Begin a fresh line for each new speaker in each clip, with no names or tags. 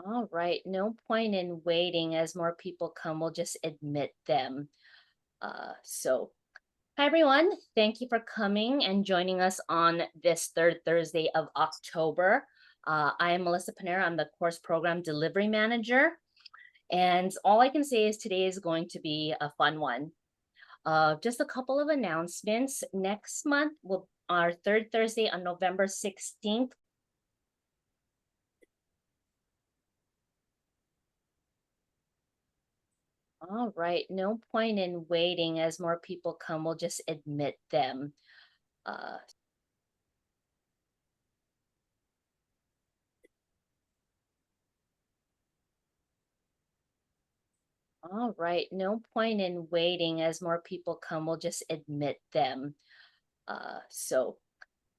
All right, no point in waiting as more people come, we'll just admit them. Hi everyone, thank you for coming and joining us on this third Thursday of October. I am Melissa Panera, I'm the course program delivery manager. And all I can say is today is going to be a fun one. Just a couple of announcements. Next month, our third Thursday on November 16th, all right, no point in waiting as more people come, we'll just admit them. Uh, all right, no point in waiting as more people come, we'll just admit them. Hi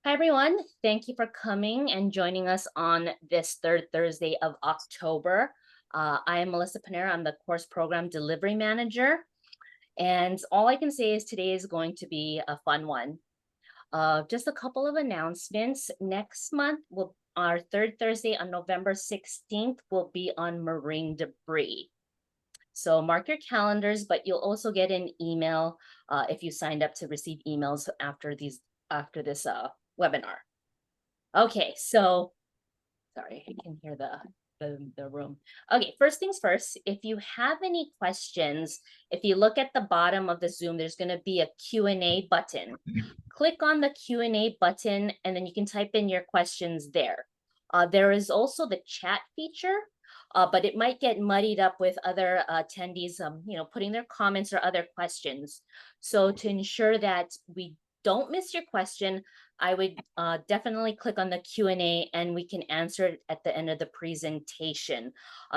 everyone, thank you for coming and joining us on this third Thursday of October. I am Melissa Panera, I'm the course program delivery manager. And all I can say is today is going to be a fun one. Just a couple of announcements. Next month, our third Thursday on November 16th will be on marine debris. So mark your calendars, but you'll also get an email if you signed up to receive emails after this webinar. Okay, so sorry, I can hear the room. Okay, first things first, if you have any questions, if you look at the bottom of the Zoom, there's going to be a Q&A button. Click on the Q&A button and then you can type in your questions there. There is also the chat feature, but it might get muddied up with other attendees, putting their comments or other questions. So to ensure that we don't miss your question, I would definitely click on the Q&A and we can answer it at the end of the presentation.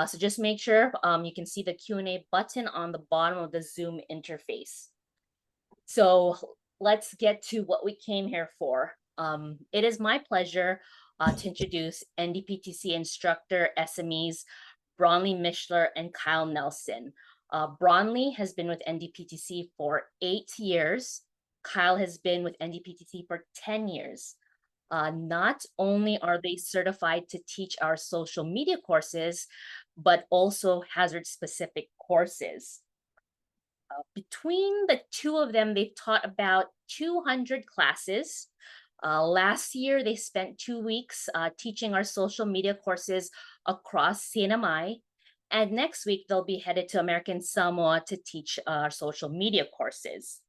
So just make sure you can see the Q&A button on the bottom of the Zoom interface. So let's get to what we came here for. It is my pleasure to introduce NDPTC instructor SMEs Bronley Mishler and Kyle Nelson. Bronley has been with NDPTC for 8 years. Kyle has been with NDPTC for 10 years. Not only are they certified to teach our social media courses, but also hazard-specific courses. Between the two of them, they've taught about 200 classes. Last year, they spent 2 weeks teaching our social media courses across CNMI. And next week, they'll be headed to American Samoa to teach our social media courses.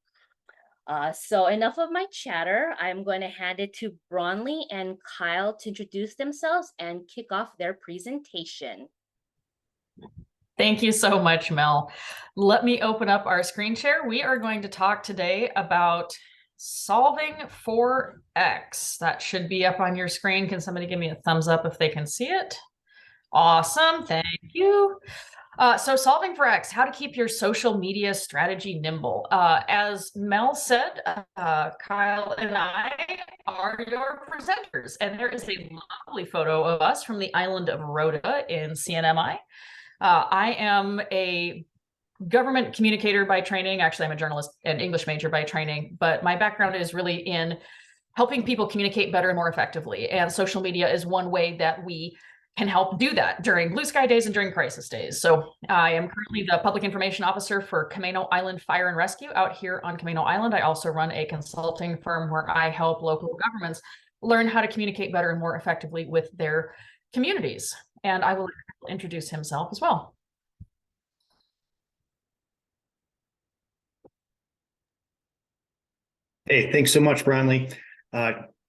So enough of my chatter. I'm going to hand it to Bronley and Kyle to introduce themselves and kick off their presentation.
Thank you so much, Mel. Let me open up our screen share. We are going to talk today about solving for X. That should be up on your screen. Can somebody give me a thumbs up if they can see it? Awesome, thank you. So solving for X, how to keep your social media strategy nimble. As Mel said, Kyle and I are your presenters, and there is a lovely photo of us from the island of Rota in CNMI. I am a government communicator by training. Actually, I'm a journalist and English major by training, but my background is really in helping people communicate better and more effectively. And social media is one way that we can help do that during blue sky days and during crisis days. So I am currently the public information officer for Camano Island Fire and Rescue out here on Camano Island. I also run a consulting firm where I help local governments learn how to communicate better and more effectively with their communities. And I will introduce himself as well.
Hey, thanks so much, Bronley.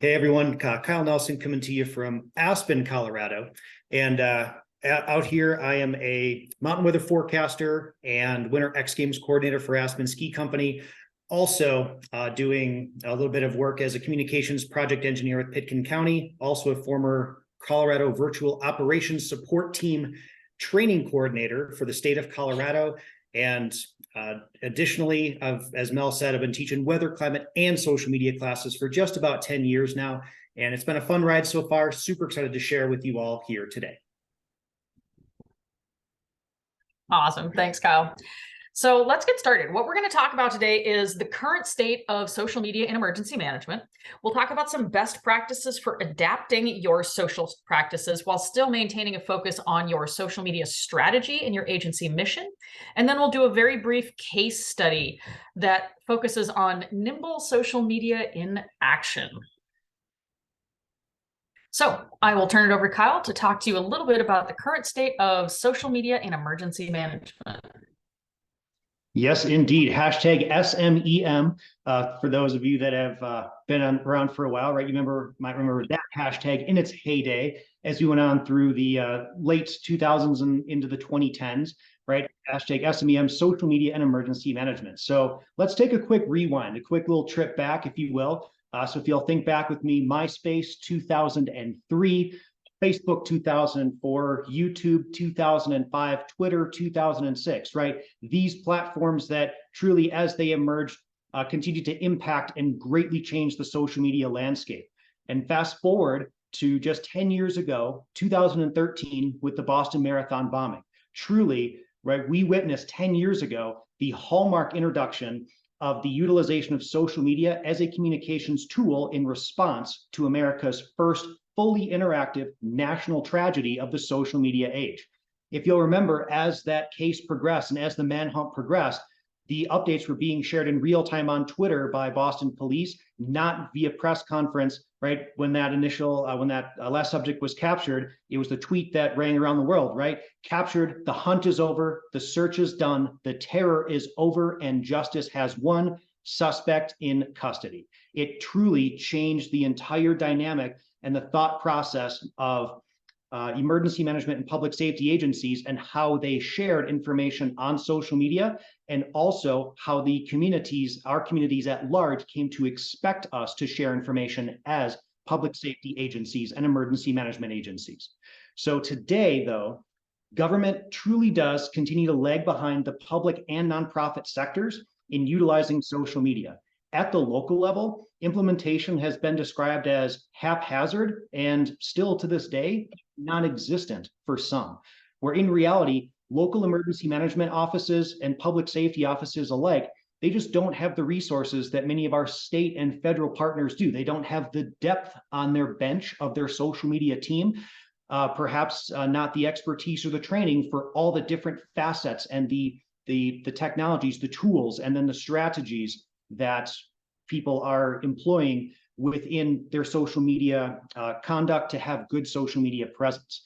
Hey, everyone. Kyle Nelson coming to you from Aspen, Colorado. And out here, I am a mountain weather forecaster and Winter X Games coordinator for Aspen Ski Company. Also doing a little bit of work as a communications project engineer at Pitkin County. Also a former Colorado Virtual Operations Support Team training coordinator for the state of Colorado. And additionally, as Mel said, I've been teaching weather, climate, and social media classes for just about 10 years now. And it's been a fun ride so far. Super excited to share with you all here today.
Awesome. Thanks, Kyle. So let's get started. What we're going to talk about today is the current state of social media in emergency management. We'll talk about some best practices for adapting your social practices while still maintaining a focus on your social media strategy and your agency mission. And then we'll do a very brief case study that focuses on Nimble social media in action. So I will turn it over to Kyle to talk to you a little bit about the current state of social media in emergency management.
Yes, indeed. Hashtag SMEM. For those of you that have been around for a while, right? You might remember that hashtag in its heyday as we went on through the late 2000s and into the 2010s, right? Hashtag SMEM, social media and emergency management. So let's take a quick rewind, a quick little trip back, if you will. So if you'll think back with me, MySpace 2003, Facebook 2004, YouTube 2005, Twitter 2006, right? These platforms that truly, as they emerged, continue to impact and greatly change the social media landscape. And fast forward to just 10 years ago, 2013, with the Boston Marathon bombing. Truly, right, we witnessed 10 years ago the hallmark introduction of the utilization of social media as a communications tool in response to America's first fully interactive national tragedy of the social media age. If you'll remember, as that case progressed and as the manhunt progressed, the updates were being shared in real time on Twitter by Boston police, not via press conference, right? When that last subject was captured, it was the tweet that rang around the world, right? Captured, the hunt is over, the search is done, the terror is over, and justice has won, suspect in custody. It truly changed the entire dynamic and the thought process of emergency management and public safety agencies and how they shared information on social media, and also how the communities, our communities at large, came to expect us to share information as public safety agencies and emergency management agencies. So today, though, government truly does continue to lag behind the public and nonprofit sectors in utilizing social media. At the local level, implementation has been described as haphazard and still to this day, non-existent for some, where in reality, local emergency management offices and public safety offices alike, they just don't have the resources that many of our state and federal partners do. They don't have the depth on their bench of their social media team, perhaps not the expertise or the training for all the different facets and the technologies, the tools, and then the strategies that people are employing within their social media conduct to have good social media presence.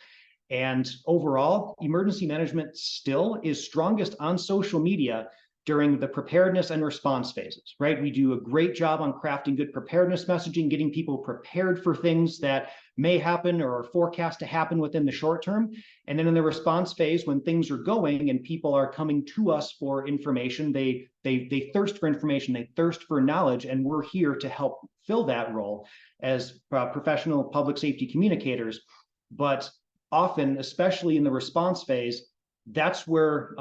And overall, emergency management still is strongest on social media during the preparedness and response phases, right? We do a great job on crafting good preparedness messaging, getting people prepared for things that may happen or are forecast to happen within the short term. And then in the response phase, when things are going and people are coming to us for information, they thirst for information, they thirst for knowledge, and we're here to help fill that role as professional public safety communicators. But often, especially in the response phase, that's where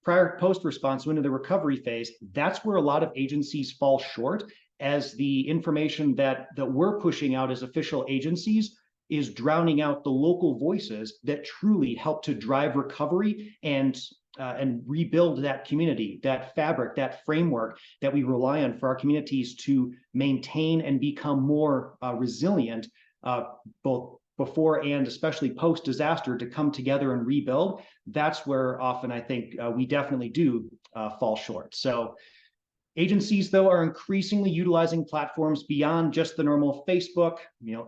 post-response, into the recovery phase, that's where a lot of agencies fall short, as the information that we're pushing out as official agencies is drowning out the local voices that truly help to drive recovery and rebuild that community, that fabric, that framework that we rely on for our communities to maintain and become more resilient, both before and especially post-disaster, to come together and rebuild. That's where often I think we definitely do fall short. So agencies, though, are increasingly utilizing platforms beyond just the normal Facebook,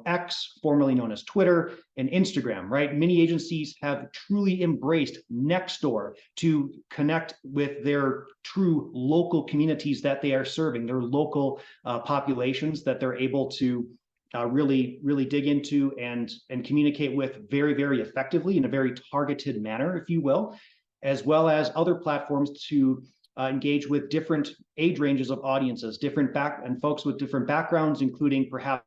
X, formerly known as Twitter, and Instagram, right? Many agencies have truly embraced Nextdoor to connect with their true local communities that they are serving, their local populations that they're able to really dig into and communicate with very, very effectively in a very targeted manner, if you will, as well as other platforms to engage with different age ranges of audiences, and folks with different backgrounds, including perhaps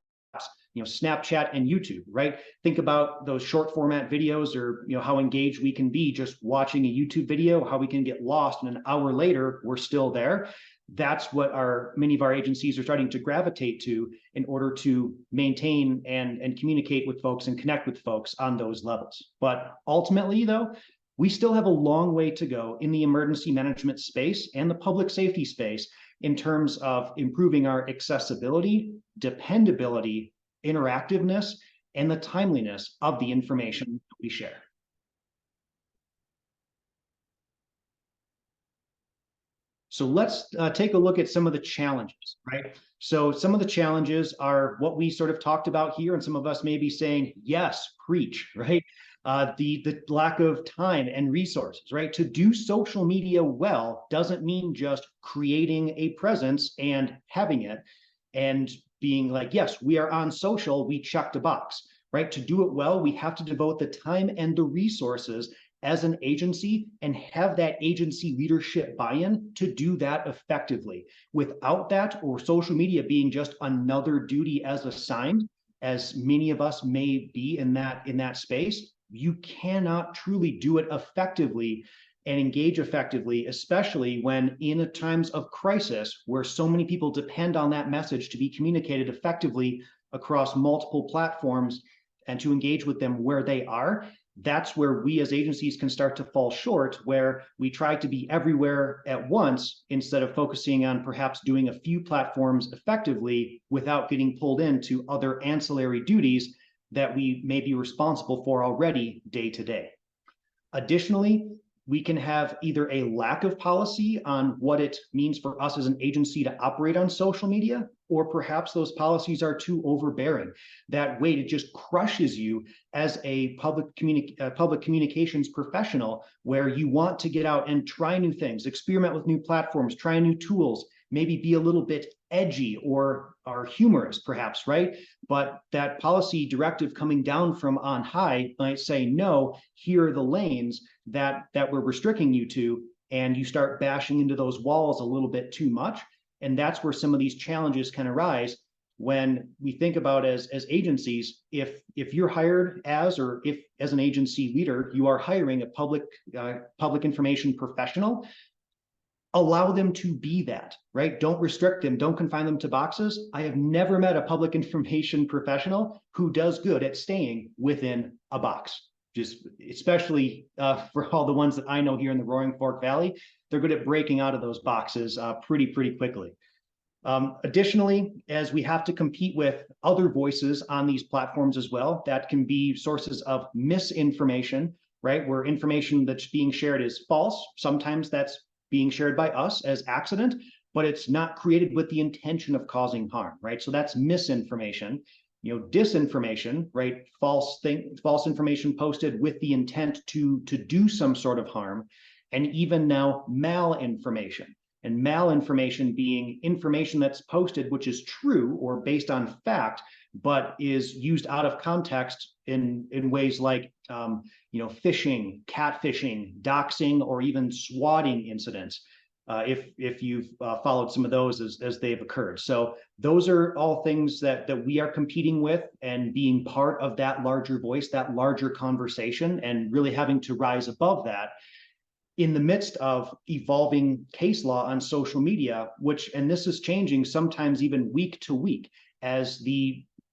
Snapchat and YouTube, right? Think about those short format videos, or how engaged we can be just watching a YouTube video, how we can get lost and an hour later we're still there. That's what many of our agencies are starting to gravitate to in order to maintain and communicate with folks and connect with folks on those levels. But ultimately, though, we still have a long way to go in the emergency management space and the public safety space in terms of improving our accessibility, dependability, interactiveness, and the timeliness of the information we share. So let's take a look at some of the challenges, right? So some of the challenges are what we sort of talked about here, and some of us may be saying, yes, preach, right? The lack of time and resources, right? To do social media well doesn't mean just creating a presence and having it and being like, yes, we are on social, we checked a box, right? To do it well, we have to devote the time and the resources as an agency and have that agency leadership buy-in to do that effectively. Without that, or social media being just another duty as assigned, as many of us may be in that space, you cannot truly do it effectively and engage effectively, especially when in times of crisis where so many people depend on that message to be communicated effectively across multiple platforms and to engage with them where they are. That's where we as agencies can start to fall short, where we try to be everywhere at once instead of focusing on perhaps doing a few platforms effectively without getting pulled into other ancillary duties that we may be responsible for already day to day. Additionally, we can have either a lack of policy on what it means for us as an agency to operate on social media, or perhaps those policies are too overbearing. That weight, it just crushes you as a public communications professional, where you want to get out and try new things, experiment with new platforms, try new tools, maybe be a little bit edgy or are humorous perhaps, right? But that policy directive coming down from on high might say, no, here are the lanes that we're restricting you to, and you start bashing into those walls a little bit too much. And that's where some of these challenges can arise when we think about as agencies, if you're hired as, or if as an agency leader, you are hiring a public information professional, allow them to be that, right? Don't restrict them, don't confine them to boxes. I have never met a public information professional who does good at staying within a box. Just especially for all the ones that I know here in the Roaring Fork Valley, they're good at breaking out of those boxes pretty quickly. Additionally, as we have to compete with other voices on these platforms as well, that can be sources of misinformation, right? Where information that's being shared is false. Sometimes that's being shared by us as accident, but it's not created with the intention of causing harm, right? So that's misinformation. Disinformation, right? False information posted with the intent to do some sort of harm, and even now malinformation. And malinformation being information that's posted which is true or based on fact, but is used out of context in ways like phishing, catfishing, doxing, or even swatting incidents. If you've followed some of those as they've occurred. So those are all things that we are competing with, and being part of that larger voice, that larger conversation, and really having to rise above that in the midst of evolving case law on social media, and this is changing sometimes even week to week as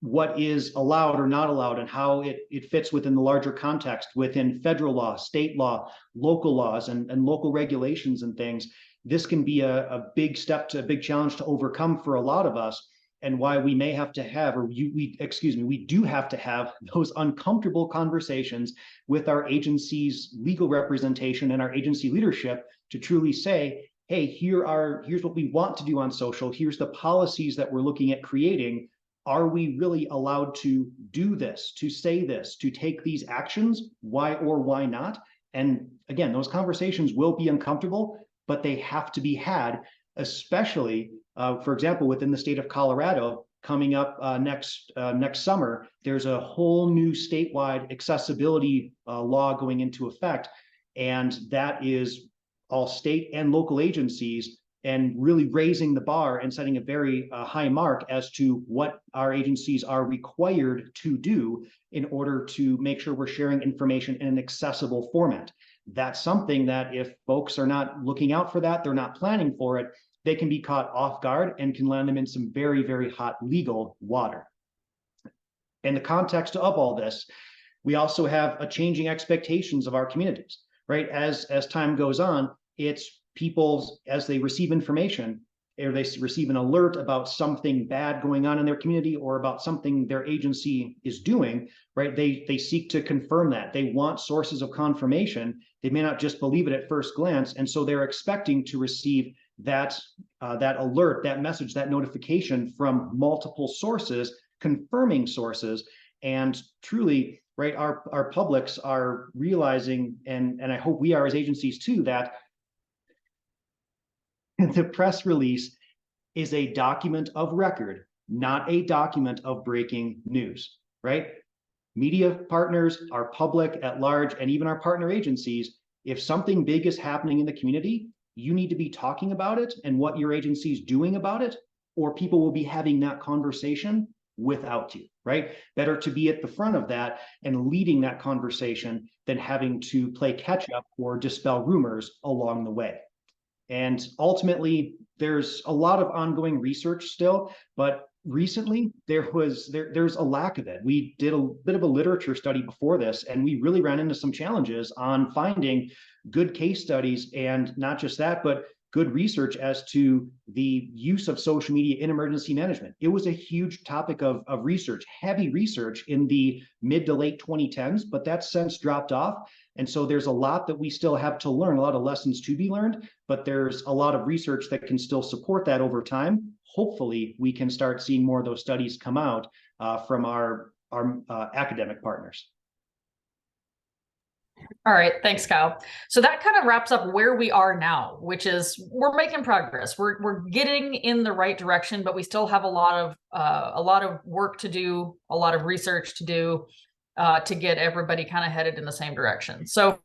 what is allowed or not allowed and how it fits within the larger context within federal law, state law, local laws, and local regulations and things. This can be a big challenge to overcome for a lot of us, and why we may have to have, we do have to have those uncomfortable conversations with our agency's legal representation and our agency leadership to truly say, hey, here's what we want to do on social. Here's the policies that we're looking at creating. Are we really allowed to do this, to say this, to take these actions? Why or why not? And again, those conversations will be uncomfortable, but they have to be had, especially, for example, within the state of Colorado, coming up next summer, there's a whole new statewide accessibility law going into effect. And that is all state and local agencies, and really raising the bar and setting a very high mark as to what our agencies are required to do in order to make sure we're sharing information in an accessible format. That's something that if folks are not looking out for that, they're not planning for it, they can be caught off guard and can land them in some very hot legal water. In the context of all this, we also have a changing expectations of our communities, right? As time goes on, it's people, as they receive information, or they receive an alert about something bad going on in their community or about something their agency is doing, right? They seek to confirm that. They want sources of confirmation. They may not just believe it at first glance, and so they're expecting to receive that alert, that message, that notification from multiple sources, confirming sources. And truly, right, our publics are realizing, and I hope we are as agencies too, that the press release is a document of record, not a document of breaking news, right? Media partners, our public at large, and even our partner agencies, if something big is happening in the community, you need to be talking about it and what your agency is doing about it, or people will be having that conversation without you, right? Better to be at the front of that and leading that conversation than having to play catch up or dispel rumors along the way. And ultimately, there's a lot of ongoing research still, but recently there's a lack of it. We did a bit of a literature study before this, and we really ran into some challenges on finding good case studies, and not just that, but good research as to the use of social media in emergency management. It was a huge topic of research, heavy research in the mid to late 2010s, but that's since dropped off. And so there's a lot that we still have to learn, a lot of lessons to be learned, but there's a lot of research that can still support that over time. Hopefully, we can start seeing more of those studies come out from our academic partners.
All right, thanks, Kyle. So that kind of wraps up where we are now, which is we're making progress. We're getting in the right direction, but we still have a lot of work to do, a lot of research to do to get everybody kind of headed in the same direction. So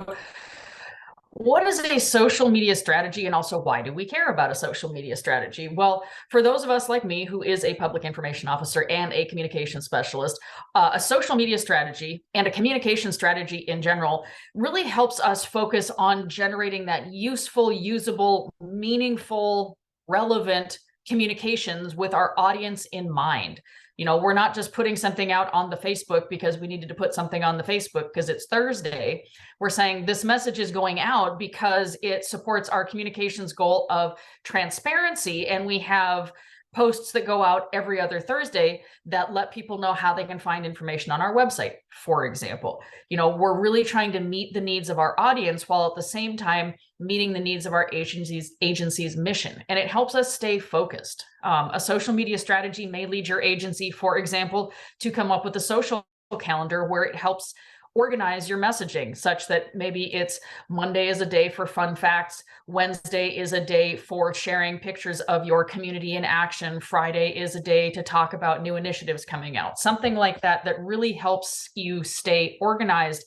what is a social media strategy, and also why do we care about a social media strategy? Well, for those of us like me, who is a public information officer and a communication specialist, a social media strategy and a communication strategy in general really helps us focus on generating that useful, usable, meaningful, relevant communications with our audience in mind. You know, we're not just putting something out on the Facebook because we needed to put something on the Facebook because it's Thursday. We're saying this message is going out because it supports our communications goal of transparency. And we have posts that go out every other Thursday that let people know how they can find information on our website, for example. You know, we're really trying to meet the needs of our audience while at the same time meeting the needs of our agency's mission. And it helps us stay focused. A social media strategy may lead your agency, for example, to come up with a social calendar where it helps organize your messaging such that maybe it's Monday is a day for fun facts, Wednesday is a day for sharing pictures of your community in action, Friday is a day to talk about new initiatives coming out, something like that, that really helps you stay organized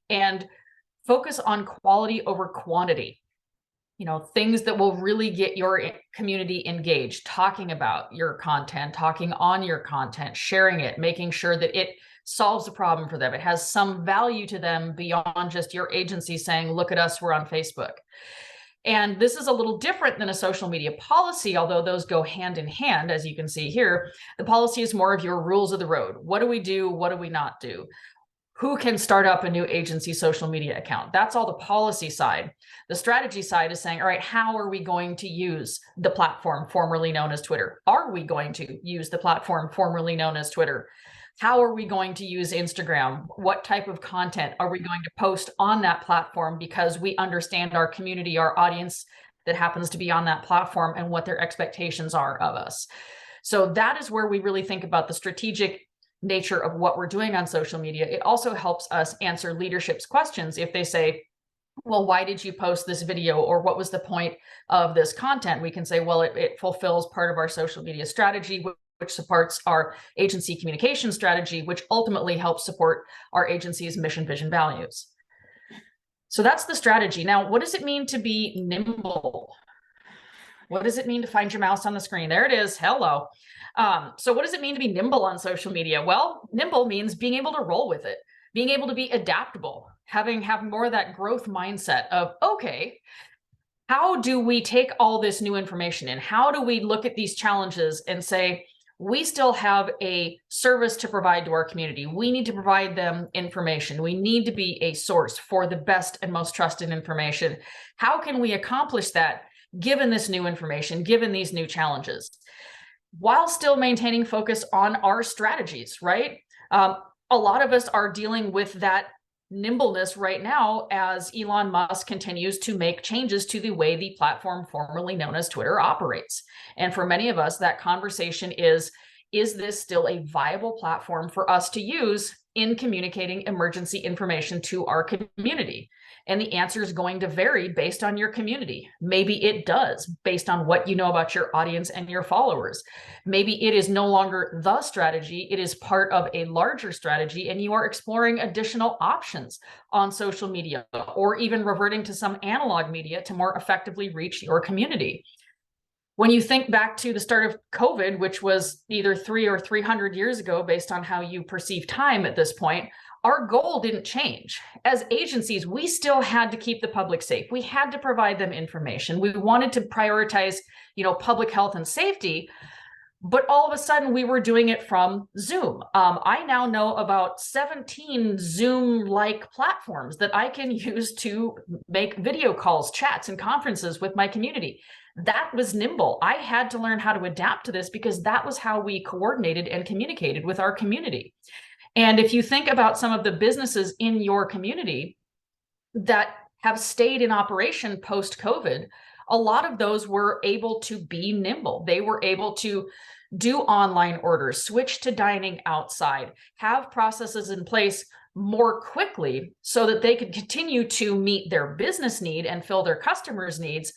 and focus on quality over quantity. You know, things that will really get your community engaged, talking about your content, talking on your content, sharing it, making sure that it solves a problem for them. It has some value to them beyond just your agency saying, look at us, we're on Facebook. And this is a little different than a social media policy, although those go hand in hand, as you can see here. The policy is more of your rules of the road. What do we do? What do we not do? Who can start up a new agency social media account? That's all the policy side. The strategy side is saying, all right, how are we going to use the platform formerly known as Twitter? Are we going to use the platform formerly known as Twitter? How are we going to use Instagram? What type of content are we going to post on that platform? Because we understand our community, our audience that happens to be on that platform and what their expectations are of us. So that is where we really think about the strategic nature of what we're doing on social media. It also helps us answer leadership's questions. If they say, well, why did you post this video? Or what was the point of this content? We can say, well, it fulfills part of our social media strategy, which supports our agency communication strategy, which ultimately helps support our agency's mission, vision, values. So that's the strategy. Now, what does it mean to be nimble? What does it mean to find your mouse on the screen? There it is. Hello. So what does it mean to be nimble on social media? Well, nimble means being able to roll with it, being able to be adaptable, having more of that growth mindset of, okay, how do we take all this new information in? How do we look at these challenges and say, we still have a service to provide to our community. We need to provide them information. We need to be a source for the best and most trusted information. How can we accomplish that given this new information, given these new challenges, while still maintaining focus on our strategies, right? A lot of us are dealing with that nimbleness right now as Elon Musk continues to make changes to the way the platform formerly known as Twitter operates. And for many of us, that conversation is this still a viable platform for us to use in communicating emergency information to our community? And the answer is going to vary based on your community. Maybe it does, based on what you know about your audience and your followers. Maybe it is no longer the strategy, it is part of a larger strategy, and you are exploring additional options on social media, or even reverting to some analog media to more effectively reach your community. When you think back to the start of COVID, which was either 300 or 300 years ago, based on how you perceive time at this point, our goal didn't change. As agencies, we still had to keep the public safe. We had to provide them information. We wanted to prioritize, public health and safety, but all of a sudden we were doing it from Zoom. I now know about 17 Zoom-like platforms that I can use to make video calls, chats, and conferences with my community. That was Nimble. I had to learn how to adapt to this because that was how we coordinated and communicated with our community. And if you think about some of the businesses in your community that have stayed in operation post-COVID, a lot of those were able to be nimble. They were able to do online orders, switch to dining outside, have processes in place more quickly so that they could continue to meet their business need and fill their customers' needs,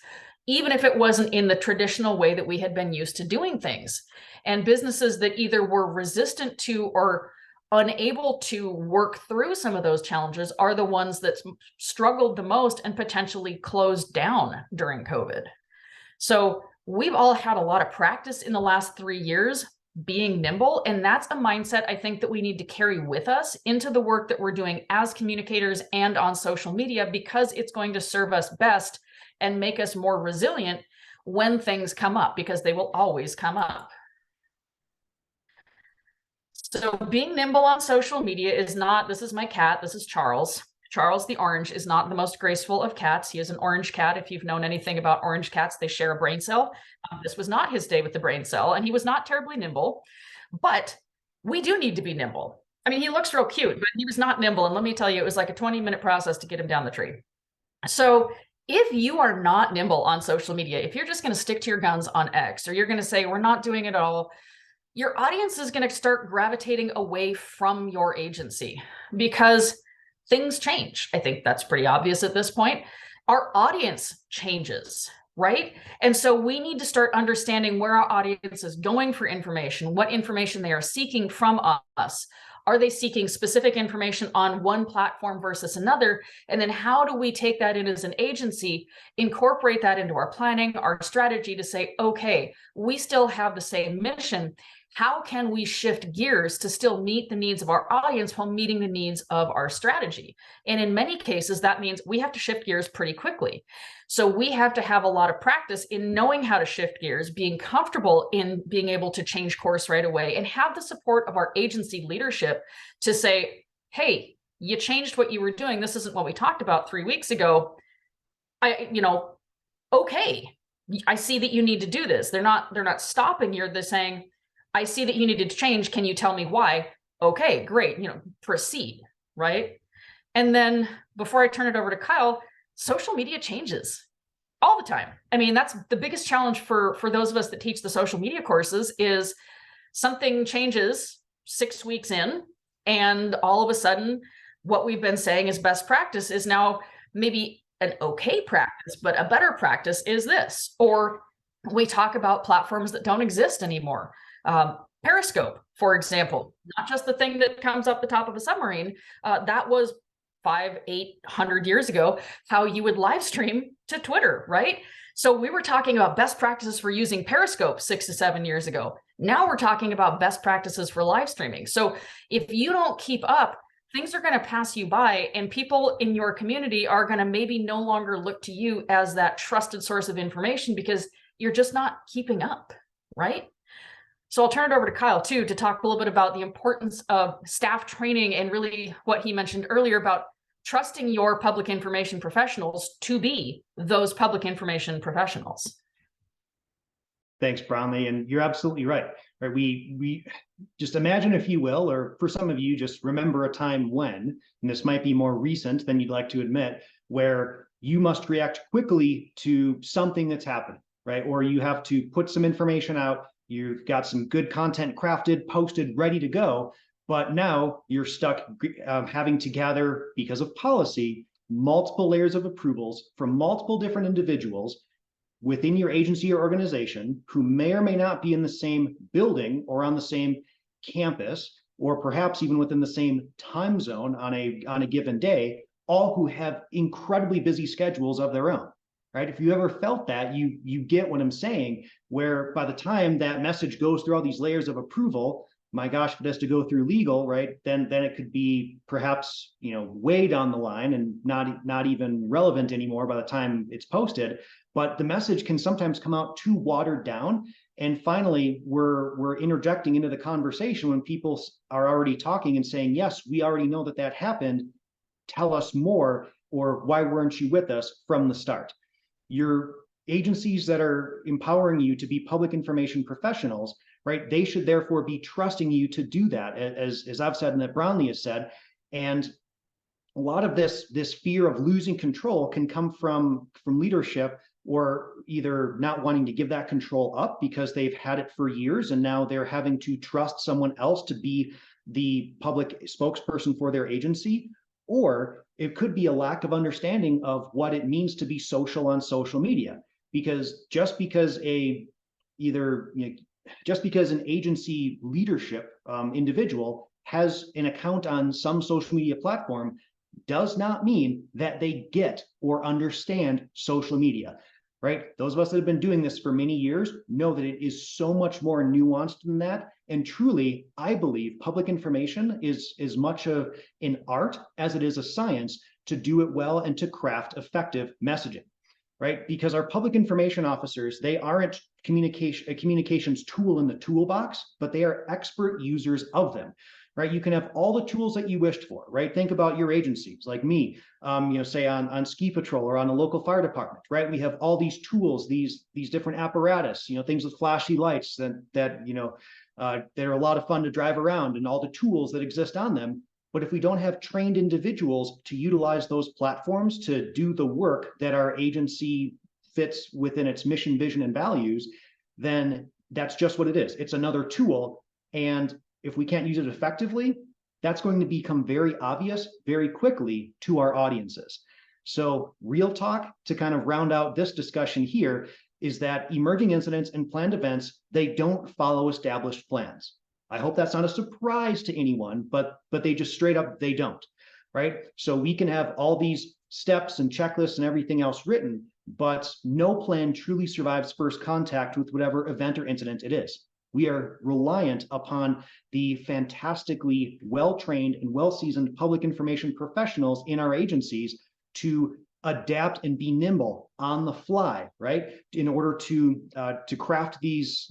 even if it wasn't in the traditional way that we had been used to doing things. And businesses that either were resistant to or unable to work through some of those challenges are the ones that struggled the most and potentially closed down during COVID. So we've all had a lot of practice in the last 3 years being nimble, and that's a mindset I think that we need to carry with us into the work that we're doing as communicators and on social media, because it's going to serve us best and make us more resilient when things come up, because they will always come up. So being nimble on social media is not, this is my cat, this is Charles. Charles the orange is not the most graceful of cats. He is an orange cat. If you've known anything about orange cats, they share a brain cell. This was not his day with the brain cell, and he was not terribly nimble, but we do need to be nimble. I mean, he looks real cute, but he was not nimble. And let me tell you, it was like a 20-minute process to get him down the tree. So if you are not nimble on social media, if you're just going to stick to your guns on X, or you're going to say, we're not doing it all, your audience is going to start gravitating away from your agency because things change. I think that's pretty obvious at this point. Our audience changes, right? And so we need to start understanding where our audience is going for information, what information they are seeking from us. Are they seeking specific information on one platform versus another? And then how do we take that in as an agency, incorporate that into our planning, our strategy to say, okay, we still have the same mission. How can we shift gears to still meet the needs of our audience while meeting the needs of our strategy? And in many cases, that means we have to shift gears pretty quickly. So we have to have a lot of practice in knowing how to shift gears, being comfortable in being able to change course right away, and have the support of our agency leadership to say, hey, you changed what you were doing. This isn't what we talked about 3 weeks ago. Okay, I see that you need to do this. They're not stopping you. They're saying, I see that you needed to change. Can you tell me why? Okay, great. Proceed, right? And then before I turn it over to Kyle, social media changes all the time. I mean, that's the biggest challenge for those of us that teach the social media courses is something changes 6 weeks in, and all of a sudden, what we've been saying is best practice is now maybe an okay practice, but a better practice is this. Or we talk about platforms that don't exist anymore. Periscope, for example, not just the thing that comes up the top of a submarine. That was 500-800 years ago, how you would live stream to Twitter, right? So we were talking about best practices for using Periscope 6 to 7 years ago. Now we're talking about best practices for live streaming. So if you don't keep up, things are going to pass you by, and people in your community are going to maybe no longer look to you as that trusted source of information because you're just not keeping up, right? So I'll turn it over to Kyle too, to talk a little bit about the importance of staff training and really what he mentioned earlier about trusting your public information professionals to be those public information professionals.
Thanks, Brownlee. And you're absolutely right. Right. We just imagine, if you will, or for some of you, just remember a time when, and this might be more recent than you'd like to admit, where you must react quickly to something that's happening, right? Or you have to put some information out. You've got some good content crafted, posted, ready to go. But now you're stuck having to gather, because of policy, multiple layers of approvals from multiple different individuals within your agency or organization who may or may not be in the same building or on the same campus, or perhaps even within the same time zone on a given day, all who have incredibly busy schedules of their own, right? If you ever felt that, you get what I'm saying, where by the time that message goes through all these layers of approval, my gosh, if it has to go through legal, right, then it could be perhaps, way down the line and not even relevant anymore by the time it's posted. But the message can sometimes come out too watered down. And finally, we're interjecting into the conversation when people are already talking and saying, yes, we already know that happened. Tell us more, or why weren't you with us from the start? Your agencies that are empowering you to be public information professionals, right? They should therefore be trusting you to do that, as I've said and that Brownlee has said. And a lot of this fear of losing control can come from leadership, or either not wanting to give that control up because they've had it for years and now they're having to trust someone else to be the public spokesperson for their agency. Or it could be a lack of understanding of what it means to be social on social media, because just because an agency leadership individual has an account on some social media platform does not mean that they get or understand social media, right? Those of us that have been doing this for many years know that it is so much more nuanced than that. And truly, I believe public information is as much of an art as it is a science to do it well and to craft effective messaging, right? Because our public information officers, they aren't a communications tool in the toolbox, but they are expert users of them, right? You can have all the tools that you wished for, right? Think about your agencies, like me, say on ski patrol or on a local fire department, right? We have all these tools, these different apparatus, things with flashy lights that are a lot of fun to drive around, and all the tools that exist on them. But if we don't have trained individuals to utilize those platforms to do the work that our agency fits within its mission, vision, and values, then that's just what it is. It's another tool. And if we can't use it effectively, that's going to become very obvious very quickly to our audiences. So real talk, to kind of round out this discussion here, is that emerging incidents and planned events, they don't follow established plans. I hope that's not a surprise to anyone, but they just straight up, they don't, right? So we can have all these steps and checklists and everything else written, but no plan truly survives first contact with whatever event or incident it is. We are reliant upon the fantastically well-trained and well-seasoned public information professionals in our agencies to adapt and be nimble on the fly, right? In order to craft these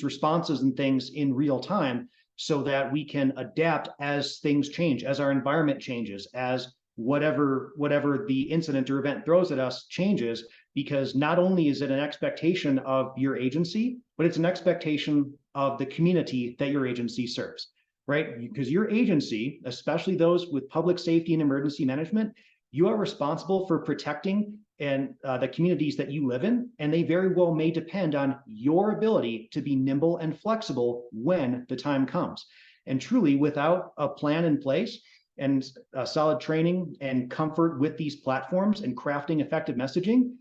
responses and things in real time, so that we can adapt as things change, as our environment changes, as whatever the incident or event throws at us changes. Because not only is it an expectation of your agency, but it's an expectation of the community that your agency serves, right? Because your agency, especially those with public safety and emergency management, you are responsible for protecting and the communities that you live in, and they very well may depend on your ability to be nimble and flexible when the time comes. And truly, without a plan in place and solid training and comfort with these platforms and crafting effective messaging,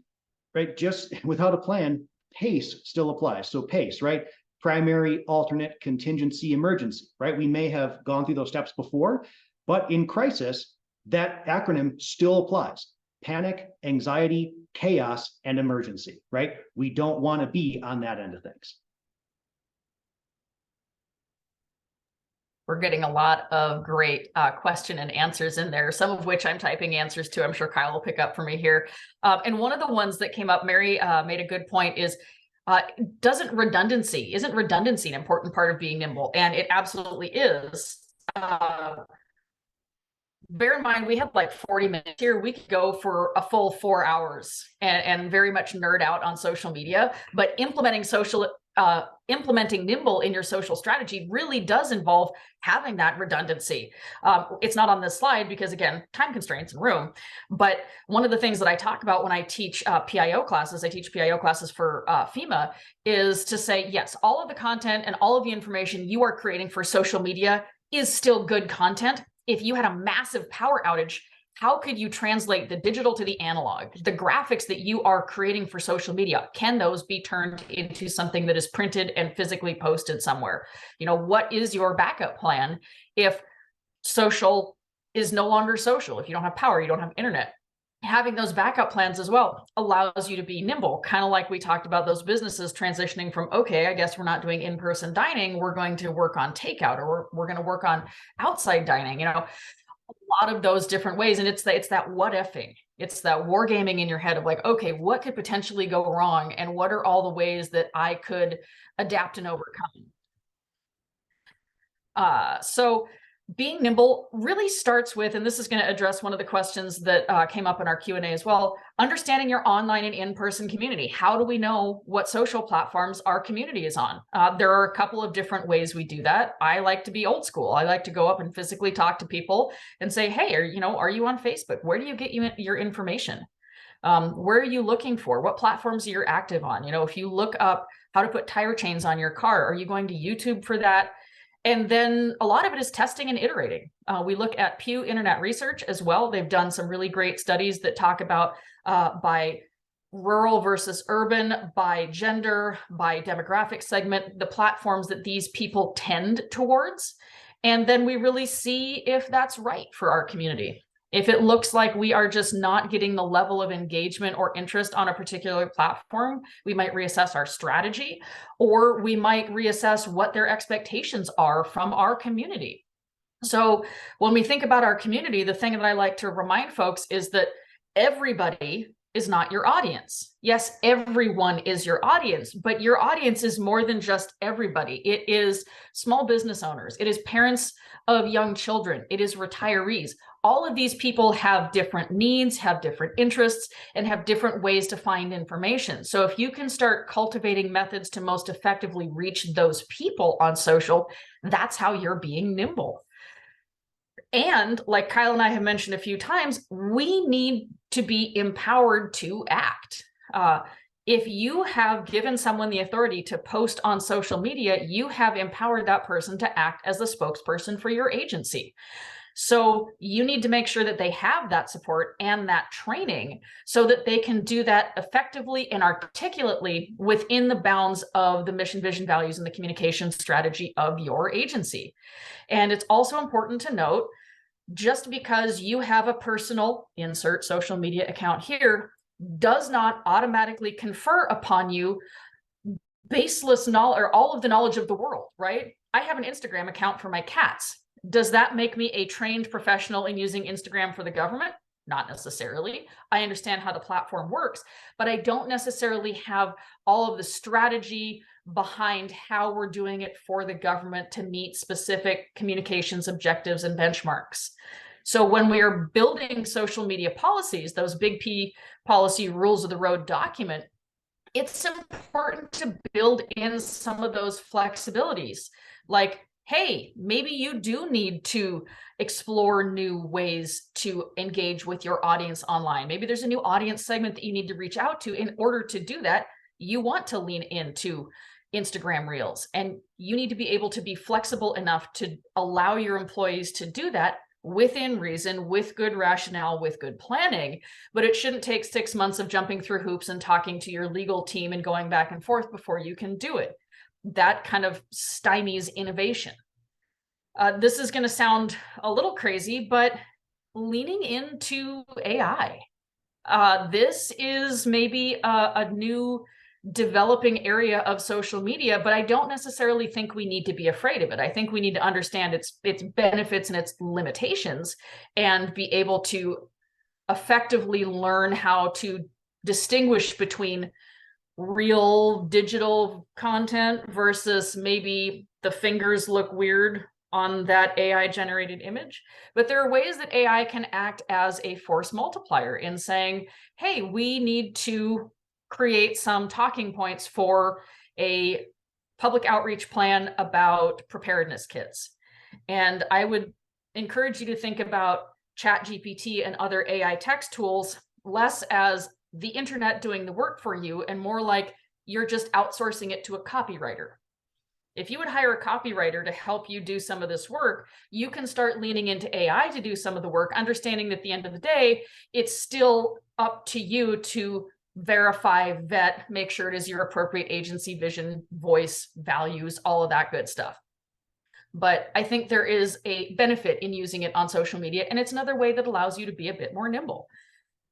right, just without a plan, PACE still applies. So PACE, right? Primary, alternate, contingency, emergency, right? We may have gone through those steps before, but in crisis, that acronym still applies. Panic, anxiety, chaos, and emergency, right? We don't want to be on that end of things.
We're getting a lot of great question and answers in there, some of which I'm typing answers to. I'm sure Kyle will pick up for me here. And one of the ones that came up, Mary made a good point, is isn't redundancy an important part of being nimble? And it absolutely is. Bear in mind, we have like 40 minutes here. We could go for a full 4 hours and very much nerd out on social media, but implementing Nimble in your social strategy really does involve having that redundancy. It's not on this slide because, again, time constraints and room. But one of the things that I talk about when I teach PIO classes, I teach PIO classes for FEMA, is to say, yes, all of the content and all of the information you are creating for social media is still good content. If you had a massive power outage, how could you translate the digital to the analog? The graphics that you are creating for social media, can those be turned into something that is printed and physically posted somewhere? You know, what is your backup plan if social is no longer social? If you don't have power, you don't have internet. Having those backup plans as well allows you to be nimble, kind of like we talked about those businesses transitioning from, okay, I guess we're not doing in-person dining, we're going to work on takeout, or we're going to work on outside dining, you know, a lot of those different ways. And it's that what ifing, it's that wargaming in your head of like, okay, what could potentially go wrong? And what are all the ways that I could adapt and overcome? So being nimble really starts with, and this is going to address one of the questions that came up in our Q&A as well, understanding your online and in-person community. How do we know what social platforms our community is on? There are a couple of different ways we do that. I like to be old school. I like to go up and physically talk to people and say, hey, are you on Facebook? Where do you get your information? Where are you looking for? What platforms you're active on? You know, if you look up how to put tire chains on your car, are you going to YouTube for that? And then a lot of it is testing and iterating. We look at Pew Internet Research as well. They've done some really great studies that talk about by rural versus urban, by gender, by demographic segment, the platforms that these people tend towards. And then we really see if that's right for our community. If it looks like we are just not getting the level of engagement or interest on a particular platform, we might reassess our strategy, or we might reassess what their expectations are from our community. So when we think about our community, the thing that I like to remind folks is that everybody is not your audience. Yes, everyone is your audience, but your audience is more than just everybody. It is small business owners. It is parents of young children. It is retirees. All of these people have different needs, have different interests, and have different ways to find information. So if you can start cultivating methods to most effectively reach those people on social, that's how you're being nimble. And like Kyle and I have mentioned a few times, we need to be empowered to act. If you have given someone the authority to post on social media, you have empowered that person to act as the spokesperson for your agency. So you need to make sure that they have that support and that training so that they can do that effectively and articulately within the bounds of the mission, vision, values, and the communication strategy of your agency. And it's also important to note, just because you have a personal insert social media account here does not automatically confer upon you baseless knowledge or all of the knowledge of the world, right? I have an Instagram account for my cats. Does that make me a trained professional in using Instagram for the government? Not necessarily. I understand how the platform works, but I don't necessarily have all of the strategy behind how we're doing it for the government to meet specific communications objectives and benchmarks. So when we are building social media policies, those big P policy rules of the road document, it's important to build in some of those flexibilities. Like, hey, maybe you do need to explore new ways to engage with your audience online. Maybe there's a new audience segment that you need to reach out to. In order to do that, you want to lean into Instagram Reels, and you need to be able to be flexible enough to allow your employees to do that within reason, with good rationale, with good planning. But it shouldn't take 6 months of jumping through hoops and talking to your legal team and going back and forth before you can do it. That kind of stymies innovation. This is going to sound a little crazy, but leaning into AI. This is maybe a new developing area of social media, but I don't necessarily think we need to be afraid of it. I think we need to understand its benefits and its limitations and be able to effectively learn how to distinguish between real digital content versus maybe the fingers look weird on that AI generated image. But there are ways that AI can act as a force multiplier in saying, hey, we need to create some talking points for a public outreach plan about preparedness kits. And I would encourage you to think about ChatGPT and other AI text tools less as the internet doing the work for you and more like you're just outsourcing it to a copywriter. If you would hire a copywriter to help you do some of this work, you can start leaning into AI to do some of the work, understanding that at the end of the day, it's still up to you to verify, vet, make sure it is your appropriate agency, vision, voice, values, all of that good stuff. But I think there is a benefit in using it on social media, and it's another way that allows you to be a bit more nimble.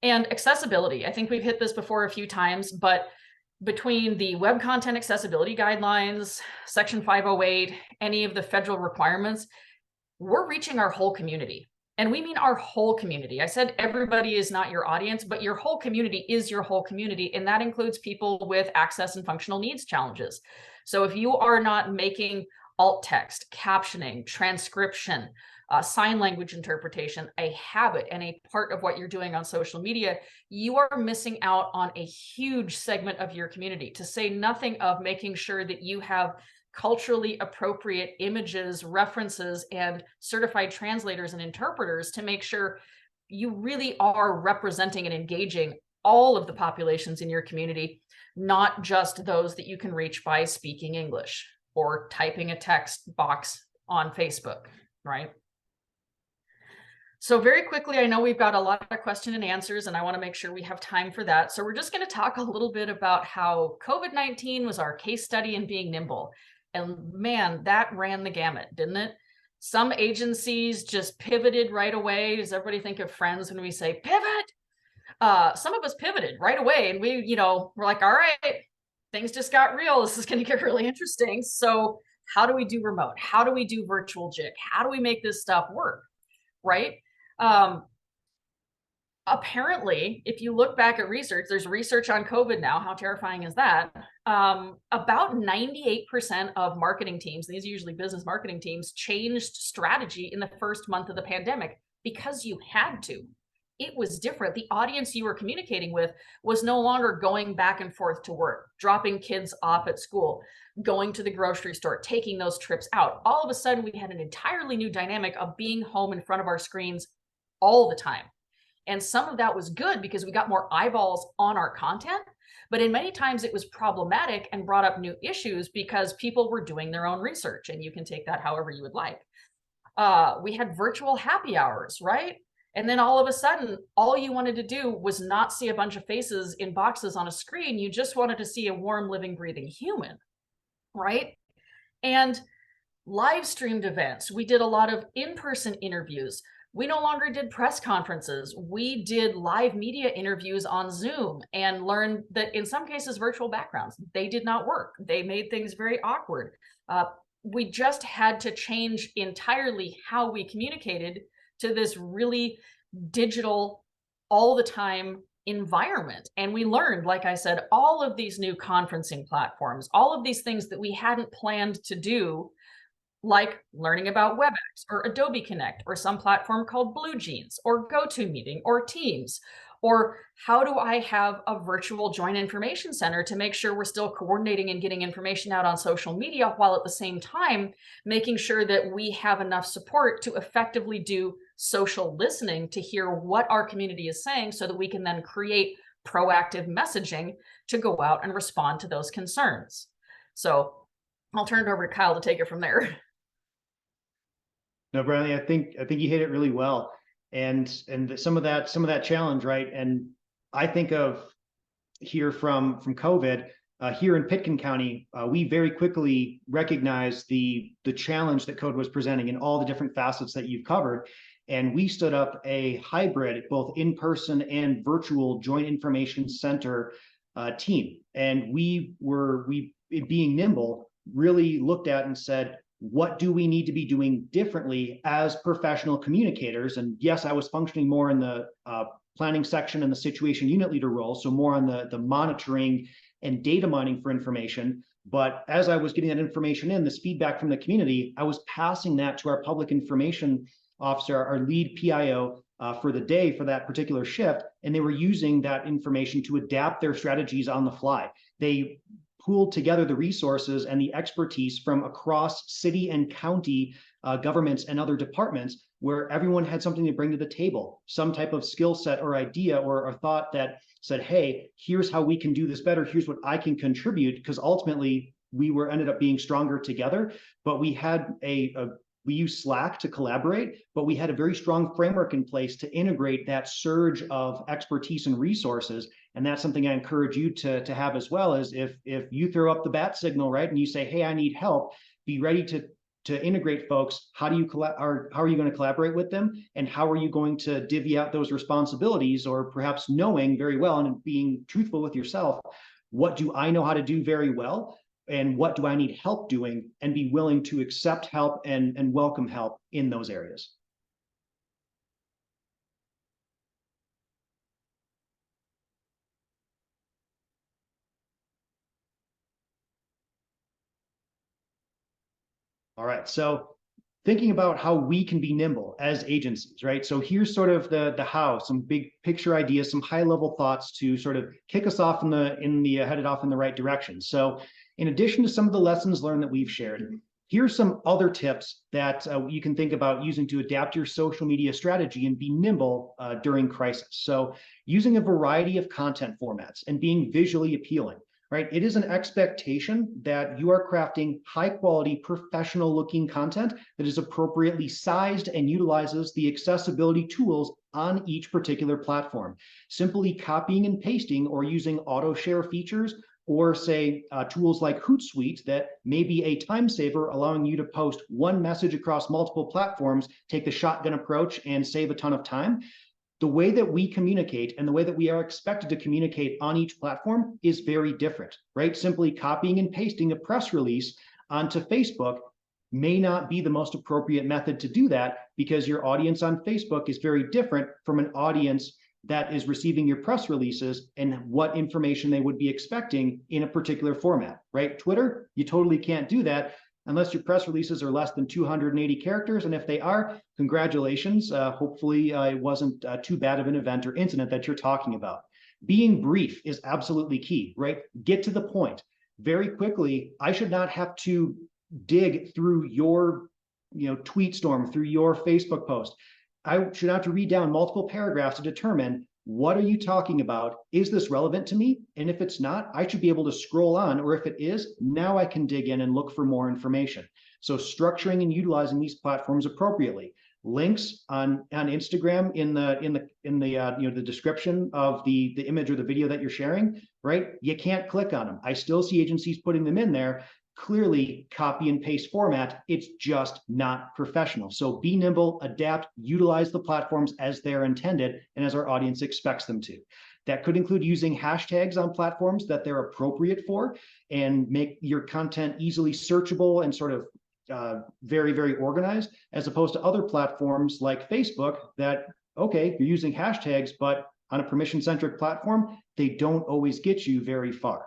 And accessibility, I think we've hit this before a few times, but between the web content accessibility guidelines, Section 508, any of the federal requirements, we're reaching our whole community. And we mean our whole community. I said everybody is not your audience, but your whole community is your whole community. And that includes people with access and functional needs challenges. So if you are not making alt text, captioning, transcription, sign language interpretation a habit and a part of what you're doing on social media, you are missing out on a huge segment of your community, to say nothing of making sure that you have culturally appropriate images, references, and certified translators and interpreters to make sure you really are representing and engaging all of the populations in your community, not just those that you can reach by speaking English or typing a text box on Facebook, right? So very quickly, I know we've got a lot of question and answers, and I want to make sure we have time for that. So we're just going to talk a little bit about how COVID-19 was our case study in being nimble. And man, that ran the gamut, didn't it? Some agencies just pivoted right away. Does everybody think of Friends when we say pivot? Some of us pivoted right away, and we're like, all right, things just got real. This is going to get really interesting. So how do we do remote? How do we do virtual JIC? How do we make this stuff work? Right? Apparently, if you look back at research, there's research on COVID now. How terrifying is that? About 98% of marketing teams, these are usually business marketing teams, changed strategy in the first month of the pandemic because you had to. It was different. The audience you were communicating with was no longer going back and forth to work, dropping kids off at school, going to the grocery store, taking those trips out. All of a sudden, we had an entirely new dynamic of being home in front of our screens all the time. And some of that was good because we got more eyeballs on our content, but in many times it was problematic and brought up new issues because people were doing their own research, and you can take that however you would like. We had virtual happy hours, right? And then all of a sudden, all you wanted to do was not see a bunch of faces in boxes on a screen. You just wanted to see a warm, living, breathing human, right? And live streamed events. We did a lot of in-person interviews. We no longer did press conferences. We did live media interviews on Zoom and learned that in some cases, virtual backgrounds, they did not work. They made things very awkward. We just had to change entirely how we communicated to this really digital, all the time environment. And we learned, like I said, all of these new conferencing platforms, all of these things that we hadn't planned to do, like learning about WebEx or Adobe Connect or some platform called BlueJeans or GoToMeeting or Teams, or how do I have a virtual joint information center to make sure we're still coordinating and getting information out on social media while at the same time making sure that we have enough support to effectively do social listening to hear what our community is saying so that we can then create proactive messaging to go out and respond to those concerns. So I'll turn it over to Kyle to take it from there.
No, Bradley, I think you hit it really well, and some of that challenge, right? And I think of here from COVID here in Pitkin County, we very quickly recognized the challenge that COVID was presenting in all the different facets that you've covered, and we stood up a hybrid, both in person and virtual joint information center team, and we being nimble really looked at and said, what do we need to be doing differently as professional communicators? And yes, I was functioning more in the planning section and the situation unit leader role, so more on the monitoring and data mining for information. But as I was getting that information in, this feedback from the community, I was passing that to our public information officer, our lead PIO for the day for that particular shift. And they were using that information to adapt their strategies on the fly. They pooled together the resources and the expertise from across city and county governments and other departments, where everyone had something to bring to the table, some type of skill set or idea or thought that said, hey, here's how we can do this better. Here's what I can contribute, because ultimately we ended up being stronger together. But we had we use Slack to collaborate, but we had a very strong framework in place to integrate that surge of expertise and resources. And that's something I encourage you to have as well. Is if you throw up the bat signal, right, and you say, hey, I need help, be ready to integrate folks. How are you going to collaborate with them, and how are you going to divvy out those responsibilities, or perhaps knowing very well and being truthful with yourself, what do I know how to do very well, and what do I need help doing, and be willing to accept help and welcome help in those areas. All right, so thinking about how we can be nimble as agencies, right? So here's sort of the how, some big picture ideas, some high level thoughts to sort of kick us off headed off in the right direction. So in addition to some of the lessons learned that we've shared, here's some other tips that you can think about using to adapt your social media strategy and be nimble during crisis. So using a variety of content formats and being visually appealing. Right? It is an expectation that you are crafting high quality, professional looking content that is appropriately sized and utilizes the accessibility tools on each particular platform. Simply copying and pasting or using auto share features, or say tools like Hootsuite that may be a time saver, allowing you to post one message across multiple platforms, take the shotgun approach and save a ton of time. The way that we communicate and the way that we are expected to communicate on each platform is very different, right? Simply copying and pasting a press release onto Facebook may not be the most appropriate method to do that, because your audience on Facebook is very different from an audience that is receiving your press releases and what information they would be expecting in a particular format, right? Twitter, you totally can't do that unless your press releases are less than 280 characters. And if they are, congratulations. Hopefully it wasn't too bad of an event or incident that you're talking about. Being brief is absolutely key, right? Get to the point very quickly. I should not have to dig through your tweet storm, through your Facebook post. I should have to read down multiple paragraphs to determine, what are you talking about? Is this relevant to me? And if it's not, I should be able to scroll on, or if it is, now I can dig in and look for more information. So structuring and utilizing these platforms appropriately. Links on Instagram in the description of the image or the video that you're sharing, right? You can't click on them. I still see agencies putting them in there. Clearly copy and paste format. It's just not professional. So be nimble, adapt, utilize the platforms as they're intended and as our audience expects them to. That could include using hashtags on platforms that they're appropriate for, and make your content easily searchable and sort of very, very organized, as opposed to other platforms like Facebook that, okay, you're using hashtags, but on a permission-centric platform, they don't always get you very far.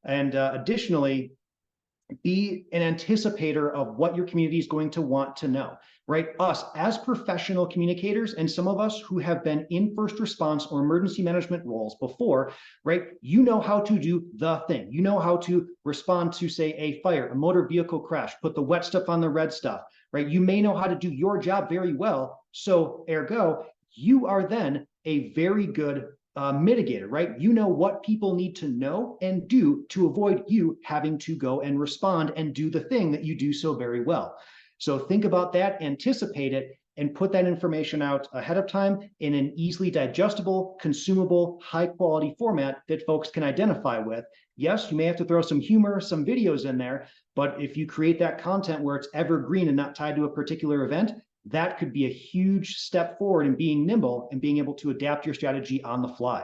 And additionally, be an anticipator of what your community is going to want to know, right? Us as professional communicators, and some of us who have been in first response or emergency management roles before, right? You know how to do the thing. You know how to respond to, say, a fire, a motor vehicle crash, put the wet stuff on the red stuff, right? You may know how to do your job very well. So ergo, you are then a very good mitigator, right? You know what people need to know and do to avoid you having to go and respond and do the thing that you do so very well. So think about that, anticipate it, and put that information out ahead of time in an easily digestible, consumable, high quality format that folks can identify with. Yes, you may have to throw some humor, some videos in there, but if you create that content where it's evergreen and not tied to a particular event, that could be a huge step forward in being nimble and being able to adapt your strategy on the fly.